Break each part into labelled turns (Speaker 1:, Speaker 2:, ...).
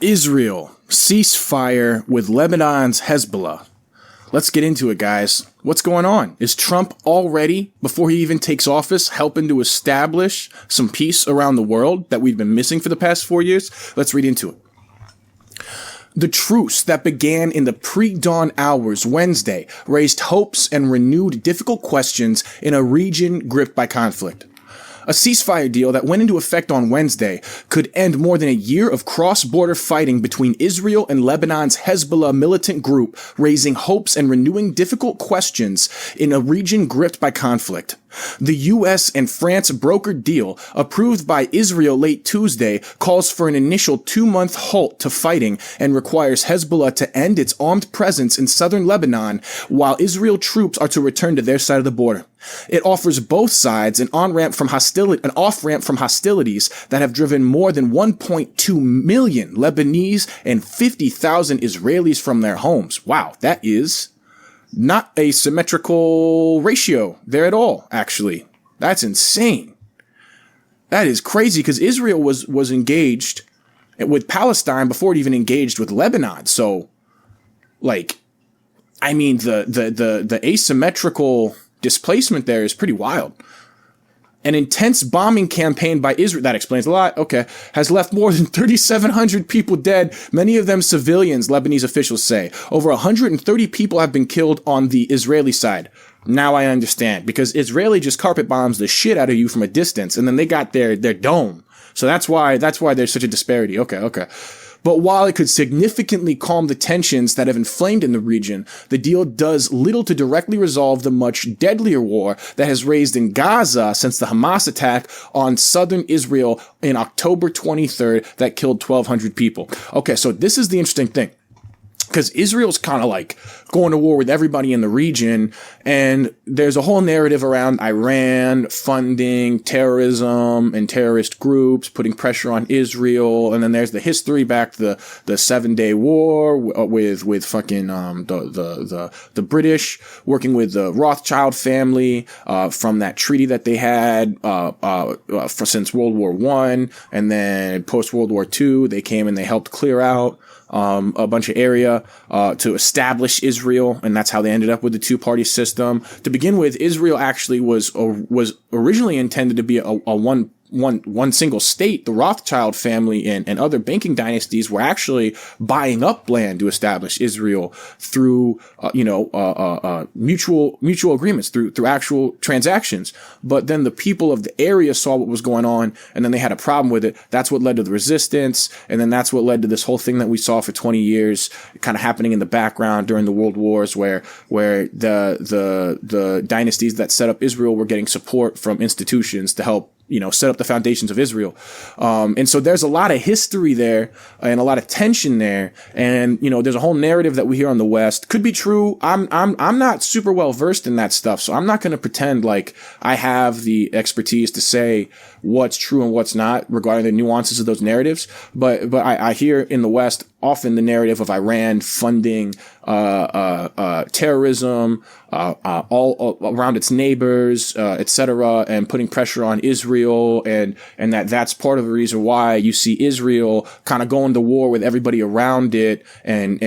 Speaker 1: Israel ceasefire with Lebanon's Hezbollah. Let's get into it, guys. What's going on? Is Trump already, before he even takes office, helping to establish some peace around the world that we've been missing for the past 4 years? Let's read into it. The truce that began in the pre-dawn hours Wednesday raised hopes and renewed difficult questions in a region gripped by conflict. A ceasefire deal that went into effect on Wednesday could end more than a year of cross-border fighting between Israel and Lebanon's Hezbollah militant group, raising hopes and renewing difficult questions in a region gripped by conflict. The U.S. and France brokered deal, approved by Israel late Tuesday, calls for an initial 2-month halt to fighting and requires Hezbollah to end its armed presence in southern Lebanon, while Israel troops are to return to their side of the border. It offers both sides an off-ramp from hostilities that have driven more than 1.2 million Lebanese and 50,000 Israelis from their homes. Wow, that is not a symmetrical ratio there at all, actually. That's insane. That is crazy, because Israel was engaged with Palestine before it even engaged with Lebanon. So, the asymmetrical displacement there is pretty wild. An intense bombing campaign by Israel, that explains a lot, okay, has left more than 3,700 people dead, many of them civilians, Lebanese officials say. Over 130 people have been killed on the Israeli side. Now I understand, because Israeli just carpet bombs the shit out of you from a distance, and then they got their dome. So that's why there's such a disparity. Okay. But while it could significantly calm the tensions that have inflamed in the region, the deal does little to directly resolve the much deadlier war that has raged in Gaza since the Hamas attack on southern Israel in October 23rd that killed 1,200 people. Okay, so this is the interesting thing, because Israel's kind of like going to war with everybody in the region, and there's a whole narrative around Iran funding terrorism and terrorist groups, putting pressure on Israel, and then there's the history back to the 7-Day War with fucking the British working with the Rothschild family from that treaty that they had since World War I, and then post World War II they came and they helped clear out a bunch of area to establish Israel, and that's how they ended up with the two-party system. To begin with, Israel actually was originally intended to be a one single state. The Rothschild family and other banking dynasties were actually buying up land to establish Israel through mutual agreements, through actual transactions. But then the people of the area saw what was going on, and then they had a problem with it. That's what led to the resistance, and then that's what led to this whole thing that we saw for 20 years kind of happening in the background during the world wars, where the dynasties that set up Israel were getting support from institutions to help set up the foundations of Israel. And so there's a lot of history there and a lot of tension there. And, there's a whole narrative that we hear on the West. Could be true. I'm not super well versed in that stuff, so I'm not going to pretend like I have the expertise to say what's true and what's not regarding the nuances of those narratives. But I hear in the West often the narrative of Iran funding terrorism all around its neighbors, etc., and putting pressure on Israel, and that's part of the reason why you see Israel kind of going to war with everybody around it and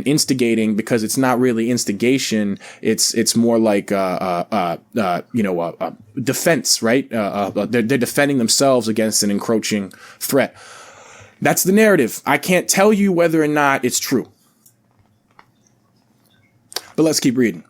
Speaker 1: instigating, because it's not really instigation, it's more like defense, right? They're defending themselves against an encroaching threat. That's the narrative. I can't tell you whether or not it's true. But let's keep reading.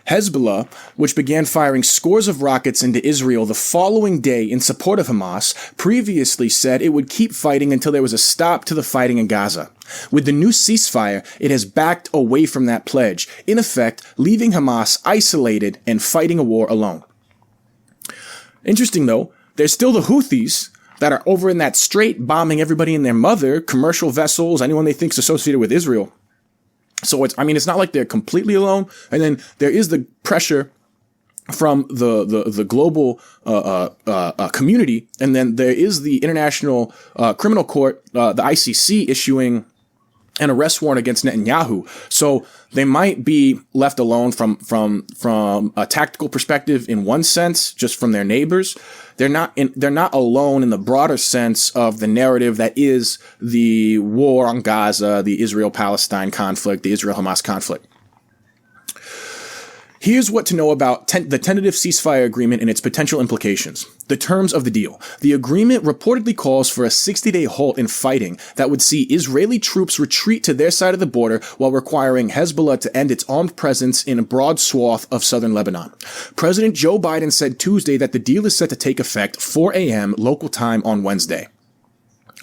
Speaker 1: Hezbollah, which began firing scores of rockets into Israel the following day in support of Hamas, previously said it would keep fighting until there was a stop to the fighting in Gaza. With the new ceasefire, it has backed away from that pledge, in effect leaving Hamas isolated and fighting a war alone. Interesting, though, there's still the Houthis that are over in that strait bombing everybody and their mother, commercial vessels, anyone they think's associated with Israel. So it's not like they're completely alone. And then there is the pressure from the global community, and then there is the International Criminal Court, the ICC, issuing an arrest warrant against Netanyahu. So they might be left alone from a tactical perspective in one sense, just from their neighbors. They're not alone in the broader sense of the narrative that is the war on Gaza, the Israel-Palestine conflict, the Israel-Hamas conflict. Here's what to know about the tentative ceasefire agreement and its potential implications. The terms of the deal. The agreement reportedly calls for a 60-day halt in fighting that would see Israeli troops retreat to their side of the border while requiring Hezbollah to end its armed presence in a broad swath of southern Lebanon. President Joe Biden said Tuesday that the deal is set to take effect 4 a.m. local time on Wednesday.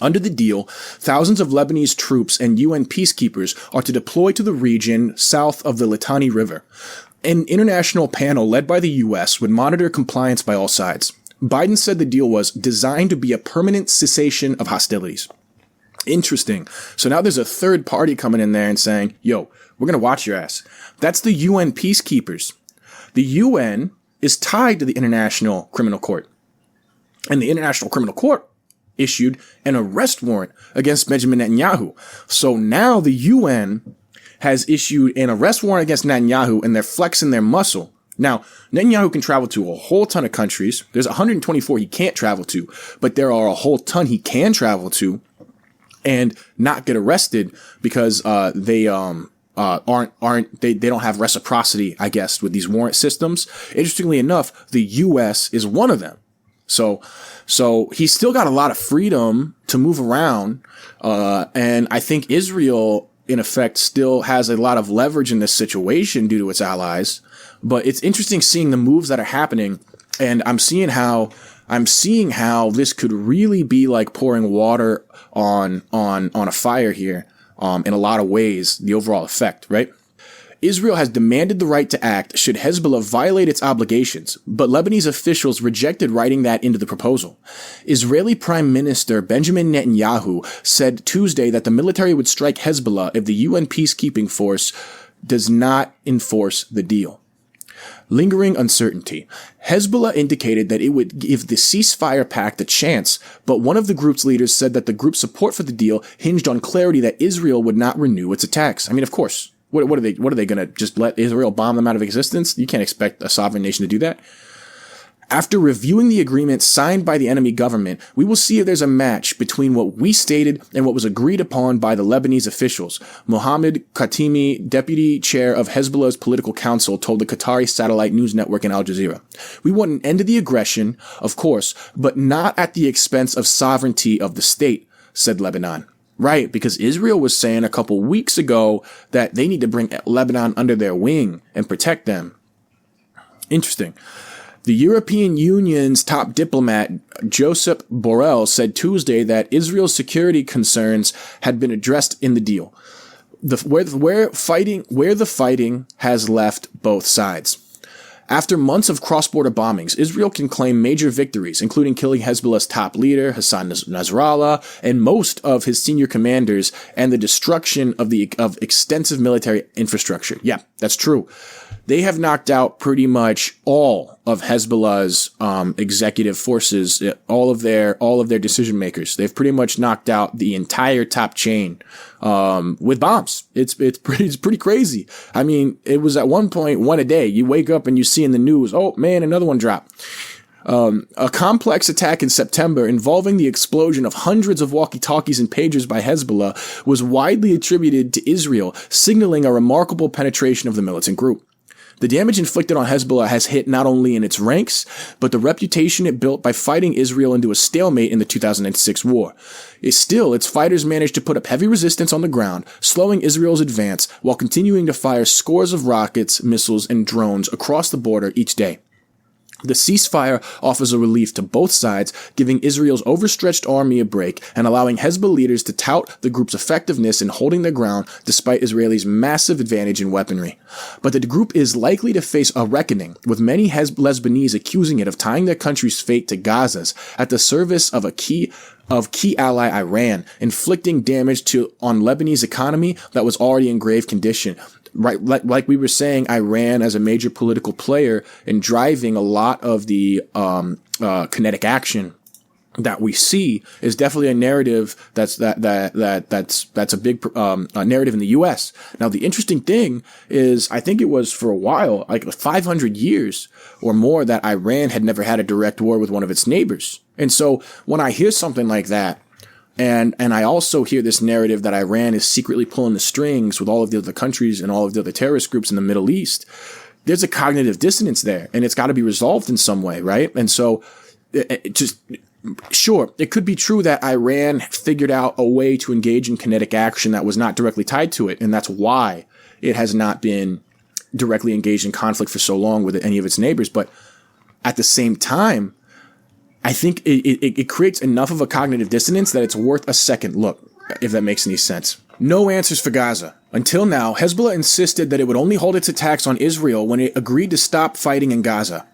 Speaker 1: Under the deal, thousands of Lebanese troops and UN peacekeepers are to deploy to the region south of the Litani River. An international panel led by the U.S. would monitor compliance by all sides. Biden said the deal was designed to be a permanent cessation of hostilities. Interesting. So now there's a third party coming in there and saying, yo, we're going to watch your ass. That's the UN peacekeepers. The UN is tied to the International Criminal Court. And the International Criminal Court issued an arrest warrant against Benjamin Netanyahu. So now the UN has issued an arrest warrant against Netanyahu, and they're flexing their muscle. Now, Netanyahu can travel to a whole ton of countries. There's 124 he can't travel to, but there are a whole ton he can travel to and not get arrested because they don't have reciprocity, I guess, with these warrant systems. Interestingly enough, the U.S. is one of them. So he's still got a lot of freedom to move around, and I think Israel, in effect, still has a lot of leverage in this situation due to its allies. But it's interesting seeing the moves that are happening, and I'm seeing how this could really be like pouring water on a fire here, in a lot of ways, the overall effect, right? Israel has demanded the right to act should Hezbollah violate its obligations, but Lebanese officials rejected writing that into the proposal. Israeli Prime Minister Benjamin Netanyahu said Tuesday that the military would strike Hezbollah if the UN peacekeeping force does not enforce the deal. Lingering uncertainty. Hezbollah indicated that it would give the ceasefire pact a chance, but one of the group's leaders said that the group's support for the deal hinged on clarity that Israel would not renew its attacks. I mean, of course. What are they going to just let Israel bomb them out of existence? You can't expect a sovereign nation to do that. After reviewing the agreement signed by the enemy government, we will see if there's a match between what we stated and what was agreed upon by the Lebanese officials. Mohammed Khatimi, deputy chair of Hezbollah's political council, told the Qatari satellite news network in Al Jazeera. We want an end to the aggression, of course, but not at the expense of sovereignty of the state, said Lebanon. Right, because Israel was saying a couple weeks ago that they need to bring Lebanon under their wing and protect them. Interesting. The European Union's top diplomat, Josep Borrell, said Tuesday that Israel's security concerns had been addressed in the deal, where the fighting has left both sides. After months of cross-border bombings, Israel can claim major victories, including killing Hezbollah's top leader, Hassan Nasrallah, and most of his senior commanders, and the destruction of extensive military infrastructure. Yeah, that's true. They have knocked out pretty much all of Hezbollah's executive forces, all of their decision makers. They've pretty much knocked out the entire top chain with bombs. It's pretty crazy. I mean, it was at one point one a day. You wake up and you see in the news, oh man, another one dropped. A complex attack in September involving the explosion of hundreds of walkie-talkies and pagers by Hezbollah was widely attributed to Israel, signaling a remarkable penetration of the militant group. The damage inflicted on Hezbollah has hit not only in its ranks, but the reputation it built by fighting Israel into a stalemate in the 2006 war. Its fighters managed to put up heavy resistance on the ground, slowing Israel's advance while continuing to fire scores of rockets, missiles, and drones across the border each day. The ceasefire offers a relief to both sides, giving Israel's overstretched army a break and allowing Hezbollah leaders to tout the group's effectiveness in holding their ground despite Israel's massive advantage in weaponry. But the group is likely to face a reckoning, with many Lebanese accusing it of tying their country's fate to Gaza's at the service of key ally Iran, inflicting damage on Lebanese economy that was already in grave condition. Right, like we were saying, Iran as a major political player and driving a lot of the kinetic action that we see is definitely a narrative that's a big narrative in the U.S. Now, the interesting thing is, I think it was for a while, like 500 years or more, that Iran had never had a direct war with one of its neighbors. And so when I hear something like that, and I also hear this narrative that Iran is secretly pulling the strings with all of the other countries and all of the other terrorist groups in the Middle East, there's a cognitive dissonance there, and it's got to be resolved in some way, right? And so sure, it could be true that Iran figured out a way to engage in kinetic action that was not directly tied to it, and that's why it has not been directly engaged in conflict for so long with any of its neighbors. But at the same time, I think it creates enough of a cognitive dissonance that it's worth a second look, if that makes any sense. No answers for Gaza. Until now, Hezbollah insisted that it would only hold its attacks on Israel when it agreed to stop fighting in Gaza.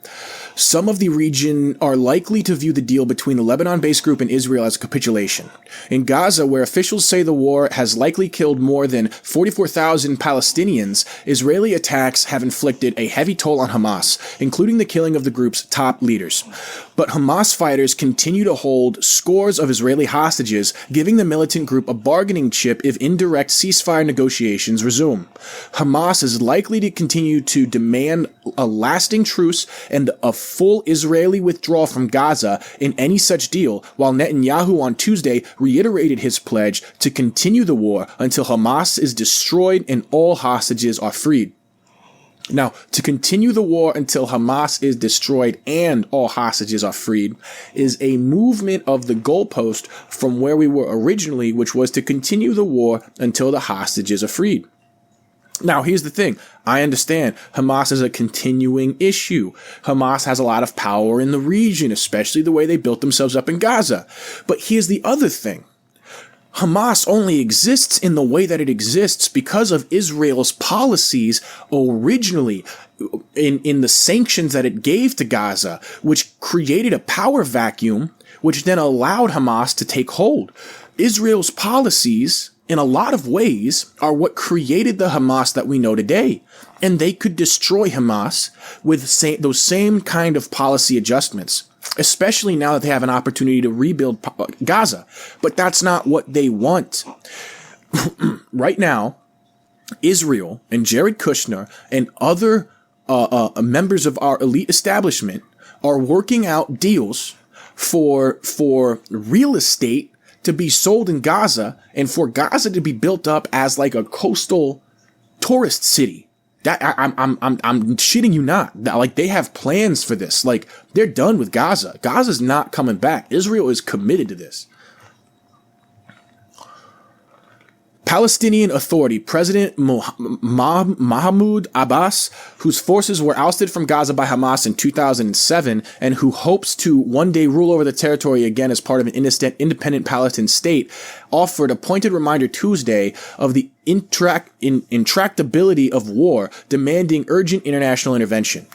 Speaker 1: Some of the region are likely to view the deal between the Lebanon-based group and Israel as a capitulation. In Gaza, where officials say the war has likely killed more than 44,000 Palestinians, Israeli attacks have inflicted a heavy toll on Hamas, including the killing of the group's top leaders. But Hamas fighters continue to hold scores of Israeli hostages, giving the militant group a bargaining chip if indirect ceasefire negotiations resume. Hamas is likely to continue to demand a lasting truce and a full Israeli withdrawal from Gaza in any such deal, while Netanyahu on Tuesday reiterated his pledge to continue the war until Hamas is destroyed and all hostages are freed. Now, to continue the war until Hamas is destroyed and all hostages are freed is a movement of the goalpost from where we were originally, which was to continue the war until the hostages are freed. Now, here's the thing. I understand Hamas is a continuing issue. Hamas has a lot of power in the region, especially the way they built themselves up in Gaza. But here's the other thing. Hamas only exists in the way that it exists because of Israel's policies originally in the sanctions that it gave to Gaza, which created a power vacuum, which then allowed Hamas to take hold. Israel's policies, in a lot of ways, are what created the Hamas that we know today. And they could destroy Hamas with those same kind of policy adjustments, especially now that they have an opportunity to rebuild Gaza. But that's not what they want. Right now, Israel and Jared Kushner and other members of our elite establishment are working out deals for real estate to be sold in Gaza and for Gaza to be built up as like a coastal tourist city. That I'm shitting you not. Like, they have plans for this. Like, they're done with Gaza. Gaza's not coming back. Israel is committed to this. Palestinian Authority President Mahmoud Abbas, whose forces were ousted from Gaza by Hamas in 2007 and who hopes to one day rule over the territory again as part of an independent Palestinian state, offered a pointed reminder Tuesday of the intractability of war, demanding urgent international intervention.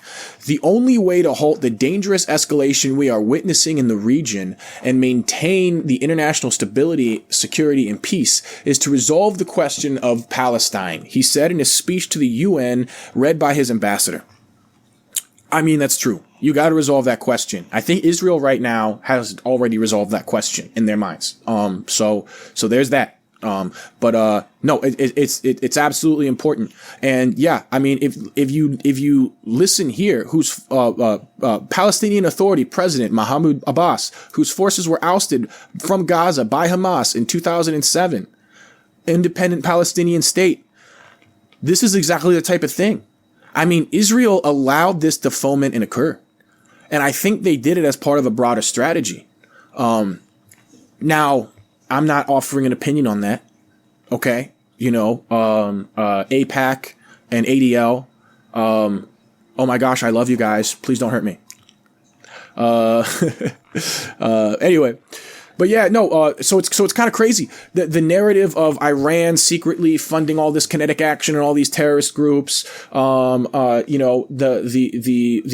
Speaker 1: The only way to halt the dangerous escalation we are witnessing in the region and maintain the international stability, security, and peace is to resolve the question of Palestine, he said in a speech to the UN read by his ambassador. I mean, that's true. You got to resolve that question. I think Israel right now has already resolved that question in their minds. So there's that. No, it's absolutely important. And yeah, I mean, if you listen here, who's Palestinian Authority President Mahmoud Abbas, whose forces were ousted from Gaza by Hamas in 2007, independent Palestinian state. This is exactly the type of thing. I mean, Israel allowed this to foment and occur. And I think they did it as part of a broader strategy. Now, I'm not offering an opinion on that. Okay. You know, AIPAC and ADL. Oh my gosh, I love you guys. Please don't hurt me. Anyway, But yeah, no. So it's kind of crazy. The narrative of Iran secretly funding all this kinetic action and all these terrorist groups. The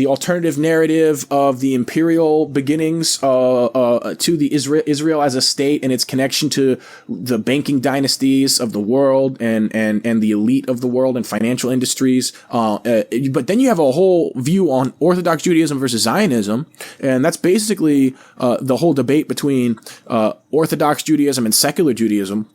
Speaker 1: alternative narrative of the imperial beginnings to the Israel as a state and its connection to the banking dynasties of the world and the elite of the world and financial industries. But then you have a whole view on Orthodox Judaism versus Zionism, and that's basically the whole debate between Orthodox Judaism and secular Judaism.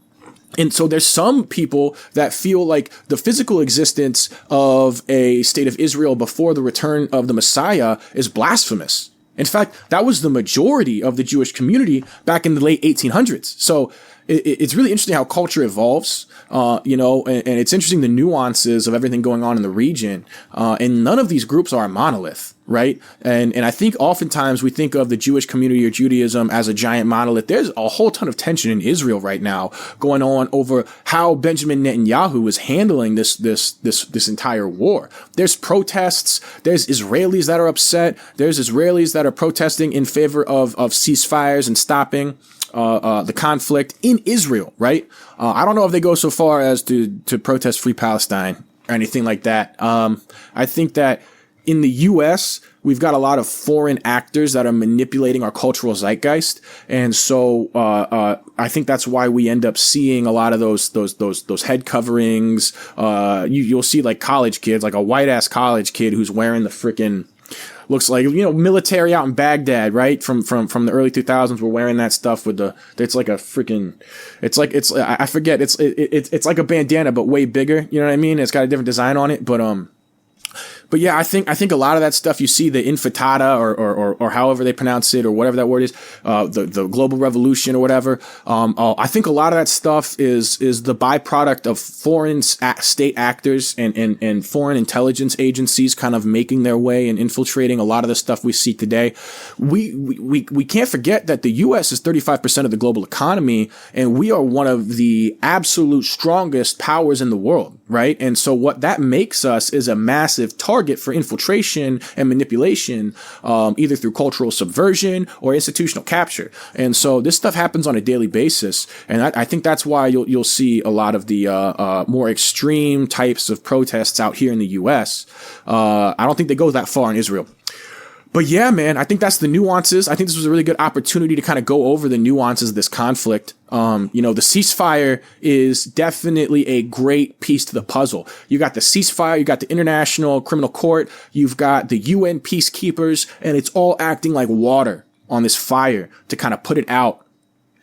Speaker 1: And so there's some people that feel like the physical existence of a state of Israel before the return of the Messiah is blasphemous. In fact, that was the majority of the Jewish community back in the late 1800s. So it's really interesting how culture evolves, and it's interesting the nuances of everything going on in the region. And none of these groups are a monolith, right? And I think oftentimes we think of the Jewish community or Judaism as a giant monolith. There's a whole ton of tension in Israel right now going on over how Benjamin Netanyahu is handling this entire war. There's protests. There's Israelis that are upset. There's Israelis that are protesting in favor of ceasefires and stopping the conflict in Israel, right? I don't know if they go so far as to protest Free Palestine or anything like that. I think that in the U.S., we've got a lot of foreign actors that are manipulating our cultural zeitgeist. And so I think that's why we end up seeing a lot of those head coverings. You'll see like college kids, like a white ass college kid who's wearing the freaking, looks like, military out in Baghdad, right? From the early 2000s, we're wearing that stuff with it's like a freaking, I forget, it's like a bandana, but way bigger. You know what I mean? It's got a different design on it, but yeah, I think a lot of that stuff you see, the intifada or however they pronounce it or whatever that word is, the global revolution or whatever. I think a lot of that stuff is the byproduct of foreign state actors and foreign intelligence agencies kind of making their way and infiltrating a lot of the stuff we see today. We can't forget that the U.S. is 35% of the global economy, and we are one of the absolute strongest powers in the world, right? And so what that makes us is a massive target for infiltration and manipulation, either through cultural subversion or institutional capture. And so this stuff happens on a daily basis. And I think that's why you'll see a lot of the more extreme types of protests out here in the U.S. I don't think they go that far in Israel. But yeah, man, I think that's the nuances. I think this was a really good opportunity to kind of go over the nuances of this conflict. The ceasefire is definitely a great piece to the puzzle. You got the ceasefire, you got the International Criminal Court, you've got the UN peacekeepers, and it's all acting like water on this fire to kind of put it out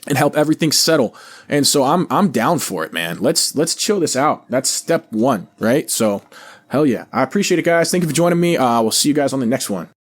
Speaker 1: and help everything settle. And so I'm down for it, man. Let's chill this out. That's step one, right? So hell yeah. I appreciate it, guys. Thank you for joining me. We'll see you guys on the next one.